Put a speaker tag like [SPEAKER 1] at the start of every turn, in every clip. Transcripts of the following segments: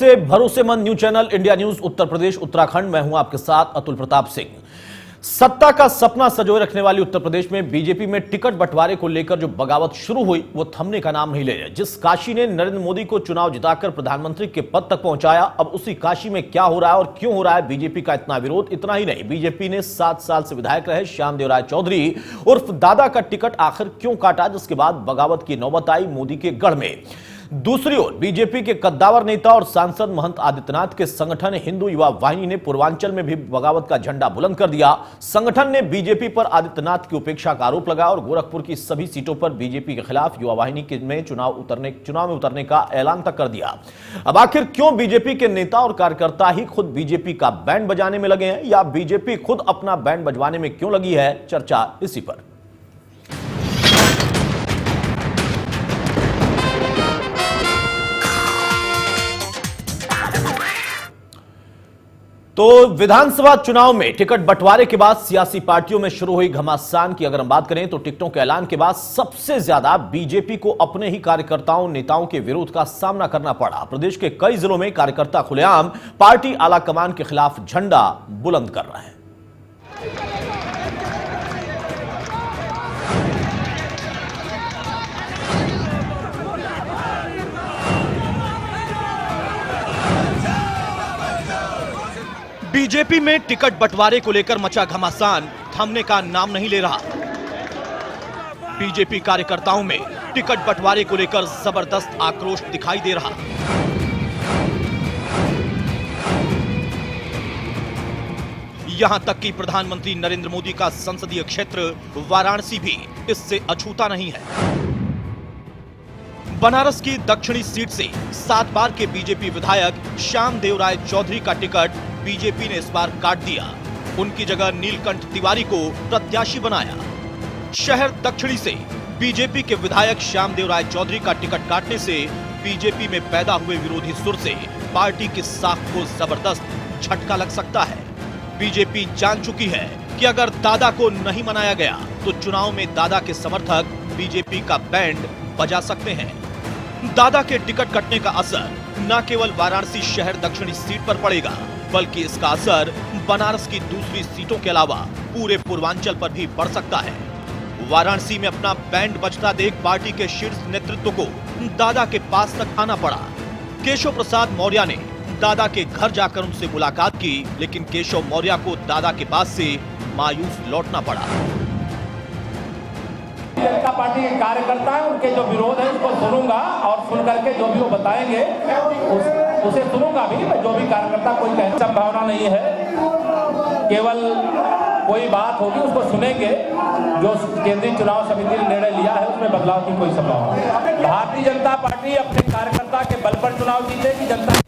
[SPEAKER 1] सबसे भरोसेमंद news channel India news Uttar Pradesh Uttarakhand. मैं हूं आपके साथ अतुल प्रताप सिंह। सत्ता का सपना संजोए रखने वाली उत्तर प्रदेश में बीजेपी में टिकट बंटवारे को लेकर जो बगावत शुरू हुई वो थमने का नाम नहीं ले रही। जिस काशी ने नरेंद्र मोदी को चुनाव जिताकर प्रधानमंत्री के पद तक पहुंचाया, अब उसी काशी में क्या हो रहा है और क्यों हो रहा है बीजेपी का इतना विरोध। इतना ही नहीं, बीजेपी ने 7 साल से विधायक रहे श्यामदेव राय चौधरी उर्फ दादा का टिकट आखिर क्यों काटा, जिसके बाद बगावत की नौबत आई मोदी के गढ़ में। दूसरी ओर बीजेपी के कद्दावर नेता और सांसद महंत आदित्यनाथ के संगठन हिंदू युवा वाहिनी ने पूर्वांचल में भी बगावत का झंडा बुलंद कर दिया। संगठन ने बीजेपी पर आदित्यनाथ की उपेक्षा का आरोप लगाया और गोरखपुर की सभी सीटों पर बीजेपी के खिलाफ युवा वाहिनी में चुनाव में उतरने का ऐलान तक कर दिया। अब आखिर क्यों बीजेपी के नेता और कार्यकर्ता ही खुद बीजेपी का बैंड बजाने में लगे हैं, या बीजेपी खुद अपना बैंड बजवाने में क्यों लगी है, चर्चा इसी पर। तो विधानसभा चुनाव में टिकट बंटवारे के बाद सियासी पार्टियों में शुरू हुई घमासान की अगर हम बात करें तो टिकटों के ऐलान के बाद सबसे ज्यादा बीजेपी को अपने ही कार्यकर्ताओं नेताओं के विरोध का सामना करना पड़ा। प्रदेश के कई जिलों में कार्यकर्ता खुलेआम पार्टी आलाकमान के खिलाफ झंडा बुलंद कर रहे हैं। बीजेपी में टिकट बंटवारे को लेकर मचा घमासान थमने का नाम नहीं ले रहा। बीजेपी कार्यकर्ताओं में टिकट बंटवारे को लेकर जबरदस्त आक्रोश दिखाई दे रहा। यहां तक कि प्रधानमंत्री नरेंद्र मोदी का संसदीय क्षेत्र वाराणसी भी इससे अछूता नहीं है। बनारस की दक्षिणी सीट से 7 बार के बीजेपी विधायक श्यामदेव राय चौधरी का टिकट बीजेपी ने इस बार काट दिया। उनकी जगह नीलकंठ तिवारी को प्रत्याशी बनाया। शहर दक्षिणी से बीजेपी के विधायक श्यामदेव राय चौधरी का टिकट काटने से बीजेपी में पैदा हुए विरोधी सुर से पार्टी की साख को जबरदस्त झटका लग सकता है। बीजेपी जान चुकी है कि अगर दादा को नहीं मनाया गया तो चुनाव में दादा के समर्थक बीजेपी का बैंड बजा सकते हैं। दादा के टिकट कटने का असर न केवल वाराणसी शहर दक्षिणी सीट पर पड़ेगा, बल्कि इसका असर बनारस की दूसरी सीटों के अलावा पूरे पूर्वांचल पर भी पड़ सकता है। वाराणसी में अपना बैंड बजता देख पार्टी के शीर्ष नेतृत्व को दादा के पास तक आना पड़ा। केशव प्रसाद मौर्य ने दादा के घर जाकर उनसे मुलाकात की, लेकिन केशव मौर्य को दादा के पास से मायूस लौटना पड़ा।
[SPEAKER 2] जनता पार्टी के कार्यकर्ता है, उनके जो विरोध है उसको सुनूंगा और सुन करके जो भी वो बताएंगे उसे सुनूंगा भी। जो भी कार्यकर्ता कोई कहने संभावना नहीं है, केवल कोई बात होगी उसको सुनेंगे। जो केंद्रीय चुनाव समिति ने निर्णय लिया है उसमें बदलाव की कोई संभावना नहीं। भारतीय जनता पार्टी अपने कार्यकर्ता के बल पर चुनाव जीतेगी, जनता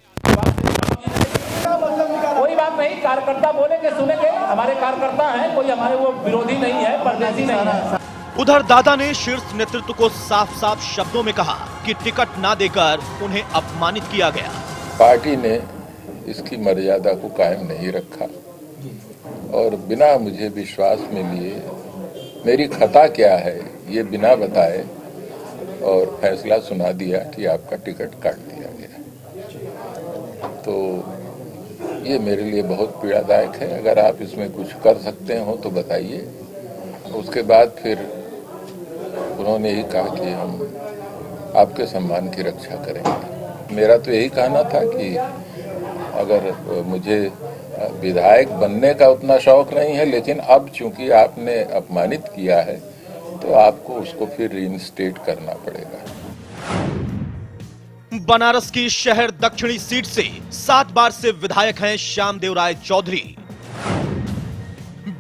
[SPEAKER 2] कोई बात नहीं। कार्यकर्ता बोलेंगे सुनेंगे, हमारे कार्यकर्ता हैं, कोई हमारे वो विरोधी नहीं है, परदेशी नहीं है।
[SPEAKER 1] उधर दादा ने शीर्ष नेतृत्व को साफ साफ शब्दों में कहा कि टिकट ना देकर उन्हें अपमानित किया गया।
[SPEAKER 3] पार्टी ने इसकी मर्यादा को कायम नहीं रखा और बिना मुझे विश्वास में लिए मेरी खता क्या है ये बिना बताए और फैसला सुना दिया कि आपका टिकट काट दिया गया। तो ये मेरे लिए बहुत पीड़ादायक है। अगर आप इसमें कुछ कर सकते हो तो बताइए। उसके बाद फिर उन्होंने ही कहा कि हम आपके सम्मान की रक्षा करेंगे। मेरा तो यही कहना था कि अगर मुझे विधायक बनने का उतना शौक नहीं है, लेकिन अब चूंकि आपने अपमानित किया है तो आपको उसको फिर रीइंस्टेट करना पड़ेगा।
[SPEAKER 1] बनारस की शहर दक्षिणी सीट से 7 बार से विधायक हैं श्यामदेव राय चौधरी।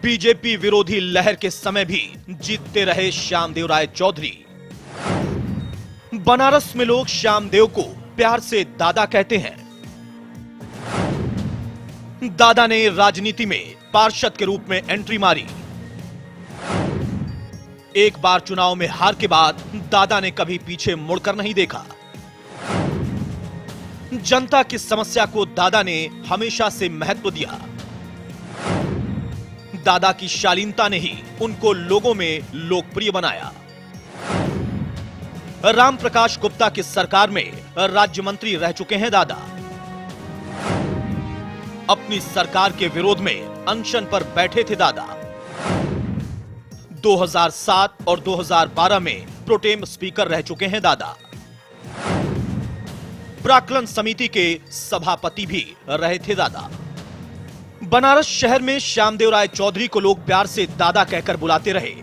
[SPEAKER 1] बीजेपी विरोधी लहर के समय भी जीतते रहे श्यामदेव राय चौधरी। बनारस में लोग श्यामदेव को प्यार से दादा कहते हैं। दादा ने राजनीति में पार्षद के रूप में एंट्री मारी। एक बार चुनाव में हार के बाद दादा ने कभी पीछे मुड़कर नहीं देखा। जनता की समस्या को दादा ने हमेशा से महत्व दिया। दादा की शालीनता ने ही उनको लोगों में लोकप्रिय बनाया। राम प्रकाश गुप्ता की सरकार में राज्य मंत्री रह चुके हैं दादा। अपनी सरकार के विरोध में अनशन पर बैठे थे दादा। 2007 और 2012 में प्रोटेम स्पीकर रह चुके हैं दादा। प्राक्कलन समिति के सभापति भी रहे थे दादा। बनारस शहर में श्यामदेव राय चौधरी को लोग प्यार से दादा कहकर बुलाते रहे।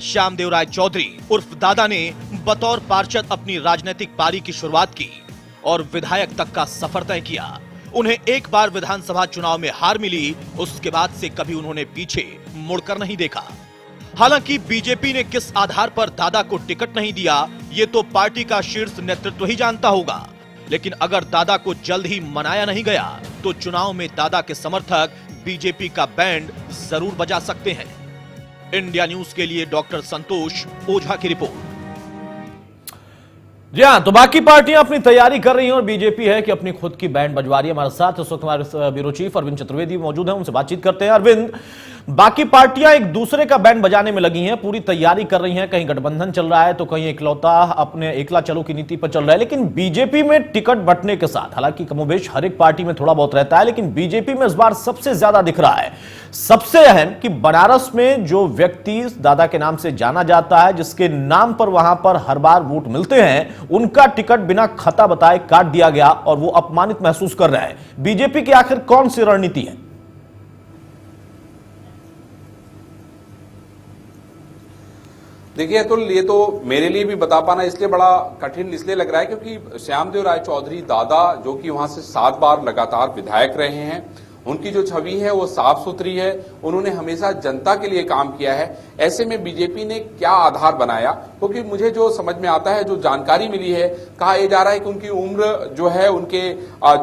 [SPEAKER 1] श्यामदेव राय चौधरी उर्फ दादा ने बतौर पार्षद अपनी राजनीतिक पारी की शुरुआत की और विधायक तक का सफर तय किया। उन्हें एक बार विधानसभा चुनाव में हार मिली, उसके बाद से कभी उन्होंने पीछे मुड़कर नहीं देखा। हालांकि बीजेपी ने किस आधार पर दादा को टिकट नहीं दिया, ये तो पार्टी का शीर्ष नेतृत्व ही जानता होगा। लेकिन अगर दादा को जल्द ही मनाया नहीं गया तो चुनाव में दादा के समर्थक बीजेपी का बैंड जरूर बजा सकते हैं। इंडिया न्यूज के लिए डॉक्टर संतोष ओझा की रिपोर्ट।
[SPEAKER 4] जी हाँ, तो बाकी पार्टियां अपनी तैयारी कर रही हैं और बीजेपी है कि अपनी खुद की बैंड बजवा रही है। हमारे साथ इस वक्त हमारे ब्यूरो चीफ अरविंद चतुर्वेदी मौजूद हैं, उनसे बातचीत करते हैं। अरविंद, बाकी पार्टियां एक दूसरे का बैंड बजाने में लगी हैं, पूरी तैयारी कर रही हैं। कहीं गठबंधन चल रहा है तो कहीं एकलौता अपने एकला चलो की नीति पर चल रहा है। लेकिन बीजेपी में टिकट बंटने के साथ, हालांकि कमोबेश हर एक पार्टी में थोड़ा बहुत रहता है, लेकिन बीजेपी में इस बार सबसे ज्यादा दिख रहा है। सबसे अहम कि बनारस में जो व्यक्ति दादा के नाम से जाना जाता है, जिसके नाम पर वहां पर हर बार वोट मिलते हैं, उनका टिकट बिना खता बताए काट दिया गया और वो अपमानित महसूस कर रहे हैं। बीजेपी की आखिर कौन सी रणनीति है?
[SPEAKER 5] देखिए अतुल, ये तो मेरे लिए भी बता पाना इसलिए बड़ा कठिन इसलिए लग रहा है क्योंकि श्यामदेव राय चौधरी दादा, जो कि वहां से 7 बार लगातार विधायक रहे हैं, उनकी जो छवि है वो साफ सुथरी है। उन्होंने हमेशा जनता के लिए काम किया है। ऐसे में बीजेपी ने क्या आधार बनाया? क्योंकि मुझे जो समझ में आता है, जो जानकारी मिली है, कहा यह जा रहा है कि उनकी उम्र जो है उनके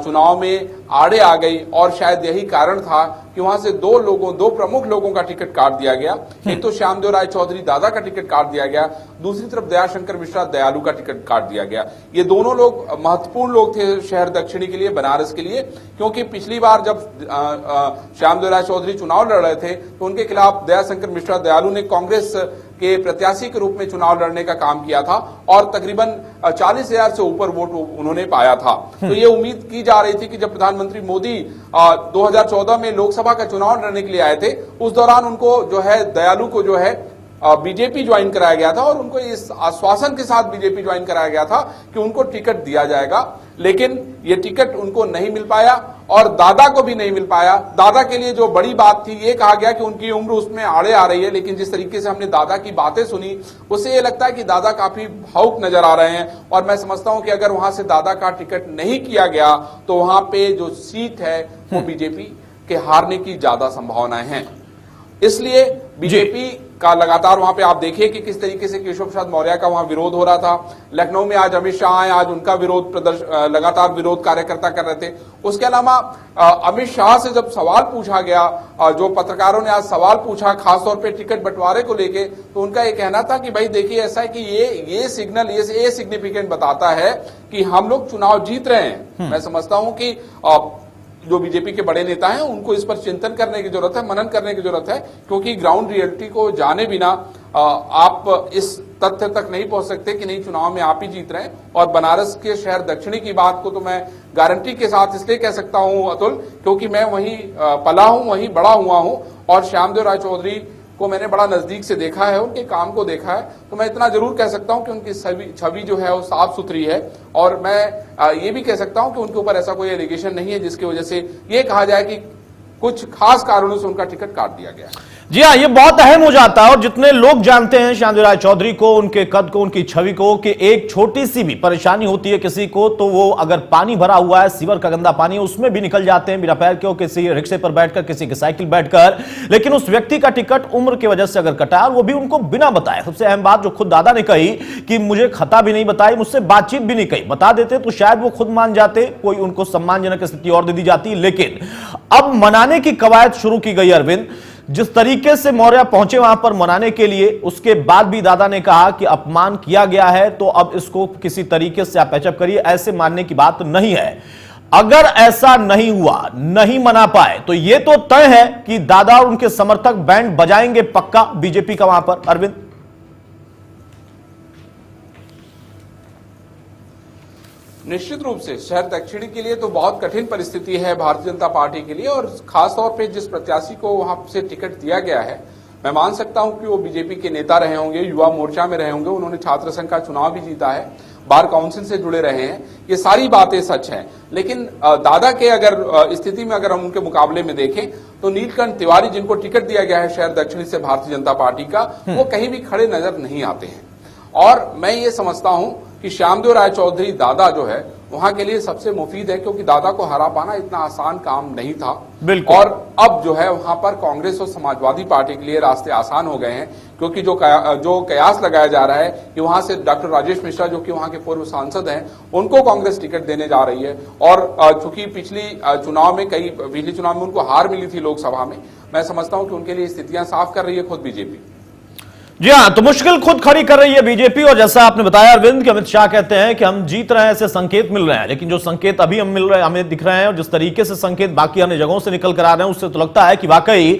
[SPEAKER 5] चुनाव में आड़े आ गई और शायद यही कारण था कि वहां से दो प्रमुख लोगों का टिकट काट दिया गया। एक तो श्यामदेव राय चौधरी दादा का टिकट काट दिया गया, दूसरी तरफ दयाशंकर मिश्रा दयालु का टिकट काट दिया गया। ये दोनों लोग महत्वपूर्ण लोग थे शहर दक्षिणी के लिए, बनारस के लिए, क्योंकि पिछली बार जब श्यामदेव राय चौधरी चुनाव लड़ रहे थे तो उनके खिलाफ दयाशंकर मिश्रा दयालु ने कांग्रेस के प्रत्याशी के रूप में चुनाव लड़ने का काम किया था और तकरीबन 40,000 से ऊपर वोट उन्होंने पाया था। तो ये उम्मीद की जा रही थी कि जब प्रधानमंत्री मोदी 2014 में लोकसभा का चुनाव लड़ने के लिए आए थे, उस दौरान उनको जो है दयालु को जो है बीजेपी ज्वाइन कराया गया था और उनको इस आश्वासन के साथ बीजेपी ज्वाइन कराया गया था कि उनको टिकट दिया जाएगा। लेकिन ये टिकट उनको नहीं मिल पाया और दादा को भी नहीं मिल पाया। दादा के लिए जो बड़ी बात थी, ये कहा गया कि उनकी उम्र उसमें आड़े आ रही है, लेकिन जिस तरीके से हमने दादा की बातें सुनी उससे ये लगता है कि दादा काफी भावुक नजर आ रहे हैं। और मैं समझता हूं कि अगर वहां से दादा का टिकट नहीं किया गया तो वहां पे जो सीट है वो बीजेपी के हारने की ज्यादा संभावनाएं हैं। इसलिए बीजेपी का लगातार वहां पे आप देखिए कि किस तरीके से केशव प्रसाद मौर्य का वहां विरोध हो रहा था। लखनऊ में आज अमित शाह आए, आज उनका विरोध लगातार विरोध कार्यकर्ता कर रहे थे। उसके अलावा अमित शाह से जब सवाल पूछा गया, जो पत्रकारों ने आज सवाल पूछा खासतौर पे टिकट बंटवारे को लेके, तो उनका ये कहना था कि भाई देखिए ऐसा है कि ये सिग्नल, ये सिग्निफिकेंट बताता है कि हम लोग चुनाव जीत रहे हैं। मैं समझता हूं कि जो बीजेपी के बड़े नेता हैं उनको इस पर चिंतन करने की जरूरत है, मनन करने की जरूरत है, क्योंकि ग्राउंड रियलिटी को जाने बिना आप इस तथ्य तक नहीं पहुंच सकते कि नहीं चुनाव में आप ही जीत रहे हैं। और बनारस के शहर दक्षिणी की बात को तो मैं गारंटी के साथ इसलिए कह सकता हूं अतुल, क्योंकि मैं वहीं पला हूं, वहीं बड़ा हुआ हूं और श्यामदेव राय चौधरी को मैंने बड़ा नजदीक से देखा है, उनके काम को देखा है। तो मैं इतना जरूर कह सकता हूं कि उनकी छवि जो है वो साफ सुथरी है। और मैं ये भी कह सकता हूं कि उनके ऊपर ऐसा कोई एलिगेशन नहीं है जिसकी वजह से ये कहा जाए कि कुछ खास कारणों से उनका टिकट काट दिया गया।
[SPEAKER 4] जी हाँ, ये बहुत अहम हो जाता है और जितने लोग जानते हैं श्यामदेव राय चौधरी को, उनके कद को, उनकी छवि को, कि एक छोटी सी भी परेशानी होती है किसी को तो वो अगर पानी भरा हुआ है, सीवर का गंदा पानी है, उसमें भी निकल जाते हैं बिना पैर के, किसी रिक्शे पर बैठकर, किसी की साइकिल बैठकर। लेकिन उस व्यक्ति का टिकट उम्र की वजह से अगर कटा और वो भी उनको बिना बताए, सबसे अहम बात जो खुद दादा ने कही कि मुझे खता भी नहीं बताई, मुझसे बातचीत भी नहीं कही, बता देते तो शायद वो खुद मान जाते, कोई उनको सम्मानजनक स्थिति और दे दी जाती। लेकिन अब मनाने की कवायद शुरू की गई। अरविंद, जिस तरीके से मौर्य पहुंचे वहां पर मनाने के लिए, उसके बाद भी दादा ने कहा कि अपमान किया गया है तो अब इसको किसी तरीके से आप पैचअप करिए, ऐसे मानने की बात नहीं है। अगर ऐसा नहीं हुआ, नहीं मना पाए, तो यह तो तय है कि दादा और उनके समर्थक बैंड बजाएंगे पक्का बीजेपी का वहां पर। अरविंद,
[SPEAKER 5] निश्चित रूप से शहर दक्षिणी के लिए तो बहुत कठिन परिस्थिति है भारतीय जनता पार्टी के लिए, और खासतौर पे जिस प्रत्याशी को वहां से टिकट दिया गया है, मैं मान सकता हूं कि वो बीजेपी के नेता रहे होंगे, युवा मोर्चा में रहे होंगे, उन्होंने छात्र संघ का चुनाव भी जीता है, बार काउंसिल से जुड़े रहे हैं, ये सारी बातें सच हैं। लेकिन दादा के अगर स्थिति में अगर हम उनके मुकाबले में देखें तो नीलकंठ तिवारी, जिनको टिकट दिया गया है शहर दक्षिणी से भारतीय जनता पार्टी का, वो कहीं भी खड़े नजर नहीं आते हैं। और मैं ये समझता हूं कि श्यामदेव राय चौधरी दादा जो है वहां के लिए सबसे मुफीद है, क्योंकि दादा को हरा पाना इतना आसान काम नहीं था। और अब जो है वहां पर कांग्रेस और समाजवादी पार्टी के लिए रास्ते आसान हो गए हैं, क्योंकि जो कयास लगाया जा रहा है कि वहां से डॉक्टर राजेश मिश्रा, जो कि वहां के पूर्व सांसद हैं, उनको कांग्रेस टिकट देने जा रही है। और चूंकि पिछले चुनाव में उनको हार मिली थी लोकसभा में, मैं समझता हूं कि उनके लिए स्थितियां साफ कर रही है खुद बीजेपी।
[SPEAKER 4] जी हां, तो मुश्किल खुद खड़ी कर रही है बीजेपी। और जैसा आपने बताया अरविंद कि अमित शाह कहते हैं कि हम जीत रहे हैं, ऐसे संकेत मिल रहे हैं, लेकिन जो संकेत अभी हमें दिख रहे हैं और जिस तरीके से संकेत बाकी अन्य जगहों से निकल कर आ रहे हैं, उससे तो लगता है कि वाकई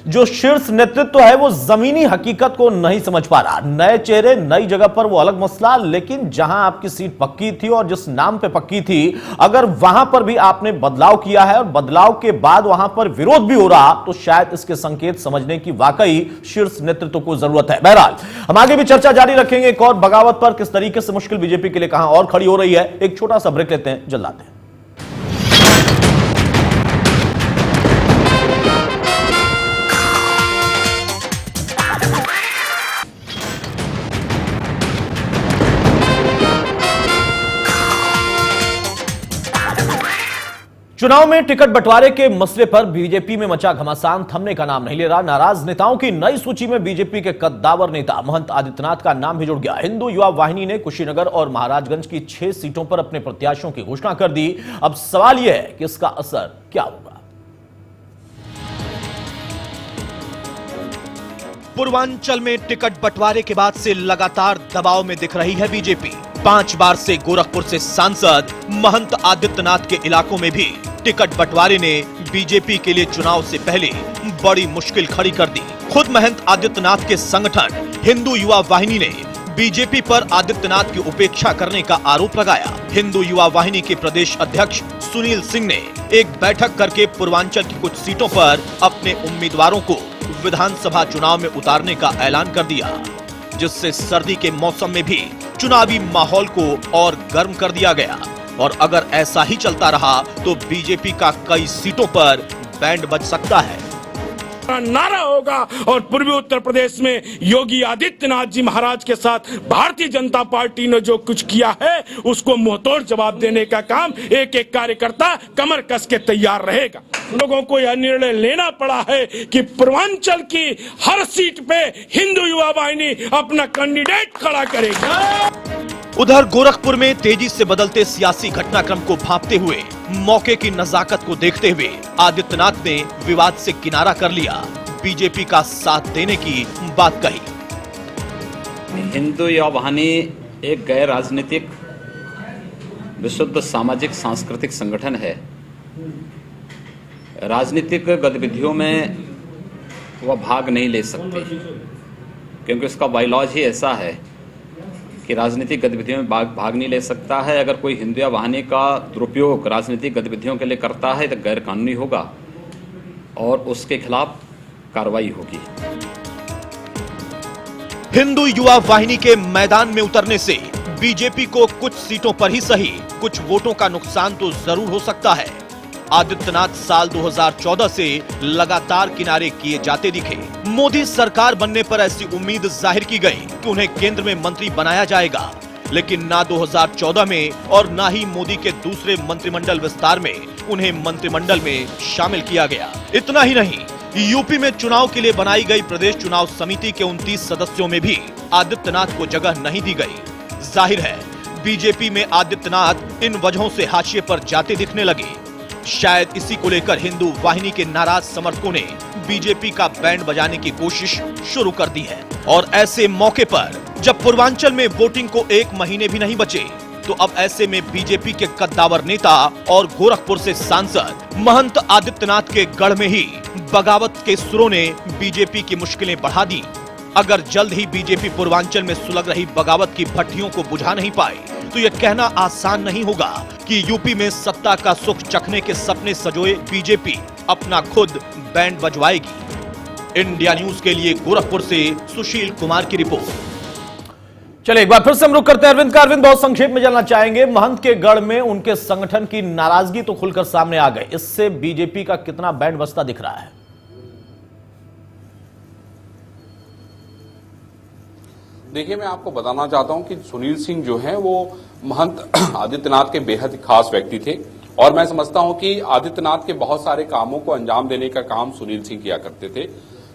[SPEAKER 4] जो शीर्ष नेतृत्व है वो जमीनी हकीकत को नहीं समझ पा रहा। नए चेहरे नई जगह पर वो अलग मसला, लेकिन जहां आपकी सीट पक्की थी और जिस नाम पे पक्की थी, अगर वहां पर भी आपने बदलाव किया है और बदलाव के बाद वहां पर विरोध भी हो रहा, तो शायद इसके संकेत समझने की वाकई शीर्ष नेतृत्व को जरूरत है। बहरहाल हम आगे भी चर्चा जारी रखेंगे एक और बगावत पर, किस तरीके से मुश्किल बीजेपी के लिए कहां और खड़ी हो रही है। एक छोटा सा ब्रेक लेते हैं, जल्द आते हैं। चुनाव में टिकट बंटवारे के मसले पर बीजेपी में मचा घमासान थमने का नाम नहीं ले रहा। नाराज नेताओं की नई सूची में बीजेपी के कद्दावर नेता महंत आदित्यनाथ का नाम भी जुड़ गया। हिंदू युवा वाहिनी ने कुशीनगर और महाराजगंज की 6 सीटों पर अपने प्रत्याशियों की घोषणा कर दी। अब सवाल यह है कि इसका असर क्या होगा।
[SPEAKER 1] पूर्वांचल में टिकट बंटवारे के बाद से लगातार दबाव में दिख रही है बीजेपी। 5 बार से गोरखपुर से सांसद महंत आदित्यनाथ के इलाकों में भी टिकट बंटवारे ने बीजेपी के लिए चुनाव से पहले बड़ी मुश्किल खड़ी कर दी। खुद महंत आदित्यनाथ के संगठन हिंदू युवा वाहिनी ने बीजेपी पर आदित्यनाथ की उपेक्षा करने का आरोप लगाया। हिंदू युवा वाहिनी के प्रदेश अध्यक्ष सुनील सिंह ने एक बैठक करके पूर्वांचल की कुछ सीटों पर अपने उम्मीदवारों को विधानसभा चुनाव में उतारने का ऐलान कर दिया, जिससे सर्दी के मौसम में भी चुनावी माहौल को और गर्म कर दिया गया। और अगर ऐसा ही चलता रहा तो बीजेपी का कई सीटों पर बैंड बज सकता है।
[SPEAKER 6] नारा होगा और पूर्वी उत्तर प्रदेश में योगी आदित्यनाथ जी महाराज के साथ भारतीय जनता पार्टी ने जो कुछ किया है उसको मुंहतोड़ जवाब देने का काम एक एक कार्यकर्ता कमर कस के तैयार रहेगा। लोगों को यह निर्णय लेना पड़ा है कि पूर्वांचल की हर सीट पे हिंदू युवा वाहिनी अपना कैंडिडेट खड़ा करेगी।
[SPEAKER 1] उधर गोरखपुर में तेजी से बदलते सियासी घटनाक्रम को भांपते हुए मौके की नजाकत को देखते हुए आदित्यनाथ ने विवाद से किनारा कर लिया, बीजेपी का साथ देने की बात कही।
[SPEAKER 7] हिंदू युवा वाहिनी एक गैर राजनीतिक विशुद्ध सामाजिक सांस्कृतिक संगठन है। राजनीतिक गतिविधियों में वह भाग नहीं ले सकती, क्योंकि उसका बायलॉज ही ऐसा है कि राजनीतिक गतिविधियों में भाग नहीं ले सकता है। अगर कोई हिंदू या वाहिनी का दुरुपयोग राजनीतिक गतिविधियों के लिए करता है तो गैर कानूनी होगा और उसके खिलाफ कार्रवाई होगी।
[SPEAKER 1] हिंदू युवा वाहिनी के मैदान में उतरने से बीजेपी को कुछ सीटों पर ही सही कुछ वोटों का नुकसान तो जरूर हो सकता है। आदित्यनाथ साल 2014 से लगातार किनारे किए जाते दिखे। मोदी सरकार बनने पर ऐसी उम्मीद जाहिर की गई कि उन्हें केंद्र में मंत्री बनाया जाएगा, लेकिन ना 2014 में और ना ही मोदी के दूसरे मंत्रिमंडल विस्तार में उन्हें मंत्रिमंडल में शामिल किया गया। इतना ही नहीं, यूपी में चुनाव के लिए बनाई गई प्रदेश चुनाव समिति के 29 सदस्यों में भी आदित्यनाथ को जगह नहीं दी गई। जाहिर है बीजेपी में आदित्यनाथ इन वजहों से हाशिए पर जाते दिखने लगे। शायद इसी को लेकर हिंदू वाहिनी के नाराज समर्थकों ने बीजेपी का बैंड बजाने की कोशिश शुरू कर दी है। और ऐसे मौके पर जब पूर्वांचल में वोटिंग को 1 महीने भी नहीं बचे, तो अब ऐसे में बीजेपी के कद्दावर नेता और गोरखपुर से सांसद महंत आदित्यनाथ के गढ़ में ही बगावत के सुरों ने बीजेपी की मुश्किलें बढ़ा दी। अगर जल्द ही बीजेपी पूर्वांचल में सुलग रही बगावत की भट्टियों को बुझा नहीं पाए तो यह कहना आसान नहीं होगा कि यूपी में सत्ता का सुख चखने के सपने सजोए बीजेपी अपना खुद बैंड बजवाएगी। इंडिया न्यूज के लिए गोरखपुर से सुशील कुमार की रिपोर्ट।
[SPEAKER 4] चलिए एक बार फिर से हम रुक करते हैं अरविंद का। अरविंद, बहुत संक्षेप में जानना चाहेंगे, महंत के गढ़ में उनके संगठन की नाराजगी तो खुलकर सामने आ गई, इससे बीजेपी का कितना बैंड बजता दिख रहा है?
[SPEAKER 5] देखिए, मैं आपको बताना चाहता हूं कि सुनील सिंह जो हैं वो महंत आदित्यनाथ के बेहद खास व्यक्ति थे और मैं समझता हूं कि आदित्यनाथ के बहुत सारे कामों को अंजाम देने का काम सुनील सिंह किया करते थे।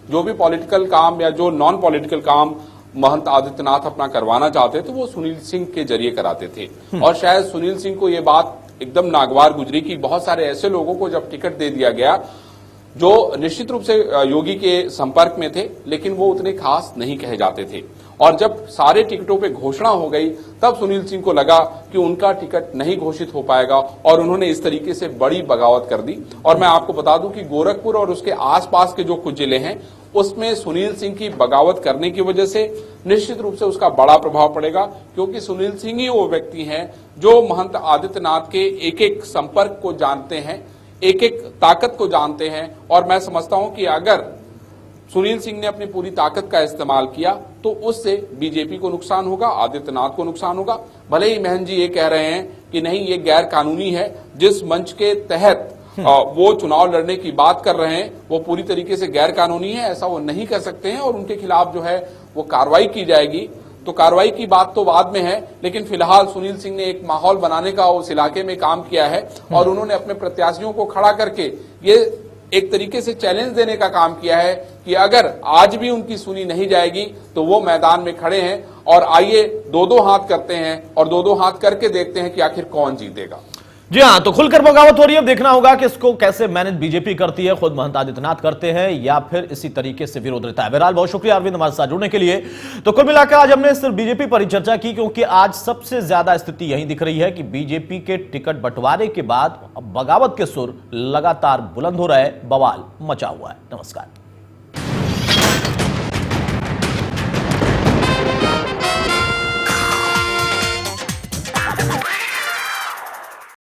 [SPEAKER 5] जो भी पॉलिटिकल काम या जो नॉन पॉलिटिकल काम महंत आदित्यनाथ अपना करवाना चाहते थे वो सुनील सिंह के जरिए कराते थे और शायद सुनील सिंह को ये बात एकदम नागवार गुजरी कि बहुत सारे ऐसे लोगों को जब टिकट दे दिया गया जो निश्चित रूप से योगी के संपर्क में थे लेकिन वो उतने खास नहीं कहे जाते थे और जब सारे टिकटों पे घोषणा हो गई तब सुनील सिंह को लगा कि उनका टिकट नहीं घोषित हो पाएगा और उन्होंने इस तरीके से बड़ी बगावत कर दी। और मैं आपको बता दूं कि गोरखपुर और उसके आसपास के जो कुछ जिले हैं उसमें सुनील सिंह की बगावत करने की वजह से निश्चित रूप से उसका बड़ा प्रभाव पड़ेगा क्योंकि सुनील सिंह ही वो व्यक्ति हैं जो महंत आदित्यनाथ के एक एक संपर्क को जानते हैं, एक एक ताकत को जानते हैं और मैं समझता हूं कि अगर सुनील सिंह ने अपनी पूरी ताकत का इस्तेमाल किया तो उससे बीजेपी को नुकसान होगा, आदित्यनाथ को नुकसान होगा। भले ही महंत जी ये कह रहे हैं कि नहीं ये गैर कानूनी है, जिस मंच के तहत वो चुनाव लड़ने की बात कर रहे हैं वो पूरी तरीके से गैर कानूनी है, ऐसा वो नहीं कर सकते हैं और उनके खिलाफ जो है वो कार्रवाई की जाएगी। तो कार्रवाई की बात तो बाद में है लेकिन फिलहाल सुनील सिंह ने एक माहौल बनाने का उस इलाके में काम किया है और उन्होंने अपने प्रत्याशियों को खड़ा करके ये एक तरीके से चैलेंज देने का काम किया है कि अगर आज भी उनकी सुनी नहीं जाएगी तो वो मैदान में खड़े हैं और आइए दो दो हाथ करते हैं और दो दो हाथ करके देखते हैं कि आखिर कौन जीतेगा।
[SPEAKER 4] जी हां, तो खुलकर बगावत हो रही है, अब देखना होगा कि इसको कैसे मैनेज बीजेपी करती है, खुद महंत आदित्यनाथ करते हैं या फिर इसी तरीके से विरोध रहता है। बहरहाल बहुत शुक्रिया अरविंद हमारे साथ जुड़ने के लिए। तो कुल मिलाकर आज हमने सिर्फ बीजेपी पर ही चर्चा की क्योंकि आज सबसे ज्यादा स्थिति यही दिख रही है कि बीजेपी के टिकट बंटवारे के बाद बगावत के सुर लगातार बुलंद हो रहे, बवाल मचा हुआ है। नमस्कार।